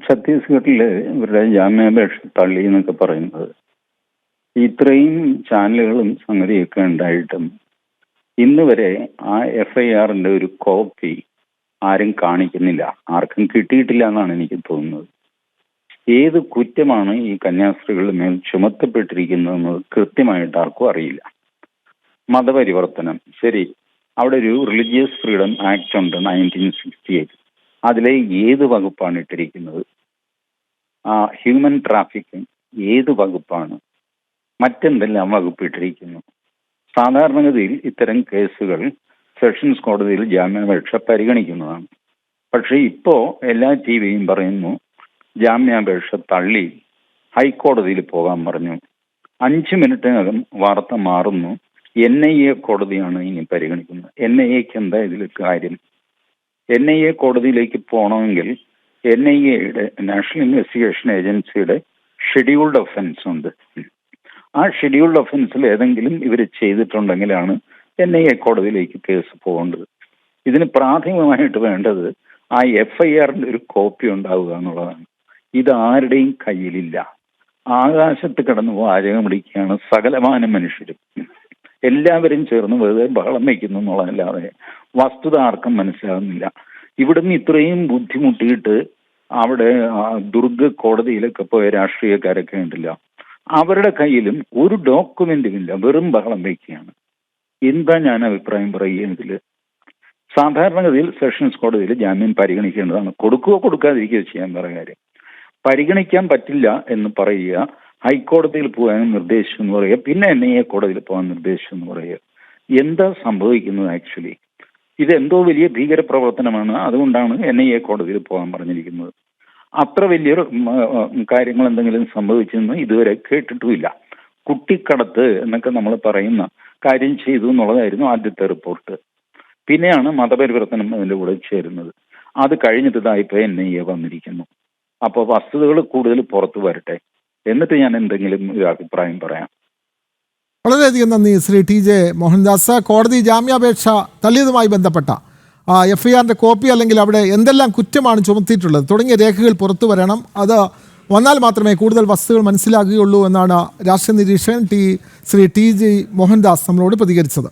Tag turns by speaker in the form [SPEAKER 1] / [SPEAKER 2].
[SPEAKER 1] ഛത്തീസ്ഗഡില് ഇവരുടെ ജാമ്യാപേക്ഷ തള്ളി എന്നൊക്കെ പറയുന്നത് ഇത്രയും ചാനലുകളും സംഗതിയൊക്കെ ഉണ്ടായിട്ടും ഇന്ന് വരെ ആ FIRന്റെ ഒരു കോപ്പി ആരും കാണിക്കുന്നില്ല, ആർക്കും കിട്ടിയിട്ടില്ല എന്നാണ് എനിക്ക് തോന്നുന്നത്. ഏത് കുറ്റമാണ് ഈ കന്യാസ്ത്രീകളുടെ മേൽ ചുമത്തപ്പെട്ടിരിക്കുന്നതെന്ന് കൃത്യമായിട്ട് ആർക്കും അറിയില്ല. മതപരിവർത്തനം, ശരി, അവിടെ ഒരു റിലീജിയസ് ഫ്രീഡം ആക്ട് ഉണ്ട് 1968. അതിലെ ഏത് വകുപ്പാണ് ഇട്ടിരിക്കുന്നത്? ഹ്യൂമൻ ട്രാഫിക്കിംഗ് ഏത് വകുപ്പാണ്? മറ്റെന്തെല്ലാം വകുപ്പ് ഇട്ടിരിക്കുന്നു? സാധാരണഗതിയിൽ ഇത്തരം കേസുകൾ സെഷൻസ് കോടതിയിൽ ജാമ്യാപേക്ഷ പരിഗണിക്കുന്നതാണ്. പക്ഷേ ഇപ്പോൾ എല്ലാ TVയും പറയുന്നു ജാമ്യാപേക്ഷ തള്ളി, ഹൈക്കോടതിയിൽ പോകാൻ പറഞ്ഞു. 5 മിനിറ്റിനകം വാർത്ത മാറുന്നു, NIA കോടതിയാണ് ഇനി പരിഗണിക്കുന്നത്. NIAക്ക് എന്താ ഇതിൽ കാര്യം? NIA കോടതിയിലേക്ക് പോകണമെങ്കിൽ NIAയുടെ നാഷണൽ ഇൻവെസ്റ്റിഗേഷൻ ഏജൻസിയുടെ ഷെഡ്യൂൾഡ് ഒഫൻസ് ഉണ്ട്. ആ ഷെഡ്യൂൾഡ് ഒഫൻസിൽ ഏതെങ്കിലും ഇവർ ചെയ്തിട്ടുണ്ടെങ്കിലാണ് NIA കോടതിയിലേക്ക് കേസ് പോകേണ്ടത്. ഇതിന് പ്രാഥമികമായിട്ട് വേണ്ടത് ആ FIRന്റെ ഒരു കോപ്പി ഉണ്ടാവുക എന്നുള്ളതാണ്. ഇത് ആരുടെയും കയ്യിലില്ല. ആകാശത്ത് കിടന്ന് വാചകം പിടിക്കുകയാണ് സകലമാന മനുഷ്യരും. എല്ലാവരും ചേർന്ന് വെറുതെ ബഹളം വയ്ക്കുന്നു എന്നുള്ളതല്ലാതെ വസ്തുത ആർക്കും മനസ്സിലാകുന്നില്ല. ഇവിടുന്ന് ഇത്രയും ബുദ്ധിമുട്ടിയിട്ട് അവിടെ ദുർഗ കോടതിയിലൊക്കെ പോയ രാഷ്ട്രീയക്കാരൊക്കെ ഉണ്ടല്ല, അവരുടെ കയ്യിലും ഒരു ഡോക്യുമെന്റും ഇല്ല, വെറും ബഹളം വയ്ക്കുകയാണ്. എന്താ ഞാൻ അഭിപ്രായം പറയുക ഇതിൽ? സാധാരണഗതിയിൽ സെഷൻസ് കോടതിയിൽ ജാമ്യം പരിഗണിക്കേണ്ടതാണ്. കൊടുക്കുകയോ കൊടുക്കാതിരിക്കുകയോ ചെയ്യാൻ പറയുക കാര്യം. പരിഗണിക്കാൻ പറ്റില്ല എന്ന് പറയുക, ഹൈക്കോടതിയിൽ പോകാൻ നിർദ്ദേശിച്ചു എന്ന് പറയുക, പിന്നെ NIA കോടതിയിൽ പോകാൻ നിർദ്ദേശിച്ചു എന്ന് പറയുക. എന്താ സംഭവിക്കുന്നത് ആക്ച്വലി? ഇതെന്തോ വലിയ ഭീകരപ്രവർത്തനമാണ്, അതുകൊണ്ടാണ് NIA കോടതിയിൽ പോകാൻ പറഞ്ഞിരിക്കുന്നത്. അത്ര വലിയൊരു കാര്യങ്ങൾ എന്തെങ്കിലും സംഭവിച്ചെന്ന് ഇതുവരെ കേട്ടിട്ടുമില്ല. കുട്ടിക്കടത്ത് എന്നൊക്കെ നമ്മൾ പറയുന്ന കാര്യം ചെയ്തു എന്നുള്ളതായിരുന്നു ആദ്യത്തെ റിപ്പോർട്ട്. പിന്നെയാണ് മതപരിവർത്തനം അതിൻ്റെ കൂടെ ചേരുന്നത്. അത് കഴിഞ്ഞിട്ട് ഇതായിപ്പോൾ NIA വന്നിരിക്കുന്നു. അപ്പോൾ വസ്തുതകൾ കൂടുതൽ പുറത്തു വരട്ടെ, എന്നിട്ട് ഞാൻ എന്തെങ്കിലും ഒരു അഭിപ്രായം പറയാം.
[SPEAKER 2] വളരെയധികം നന്ദി ശ്രീ TJ മോഹൻദാസ്. കോടതി ജാമ്യാപേക്ഷ തള്ളിയതുമായി ബന്ധപ്പെട്ട FIRന്റെ കോപ്പി അല്ലെങ്കിൽ അവിടെ എന്തെല്ലാം കുറ്റമാണ് ചുമത്തിയിട്ടുള്ളത് തുടങ്ങിയ രേഖകൾ പുറത്തു വരണം. അത് വന്നാൽ മാത്രമേ കൂടുതൽ വസ്തുതകൾ മനസ്സിലാകുകയുള്ളൂ എന്നാണ് രാഷ്ട്രീയ നിരീക്ഷകൻ ശ്രീ TJ മോഹൻദാസ് നമ്മളോട് പ്രതികരിച്ചത്.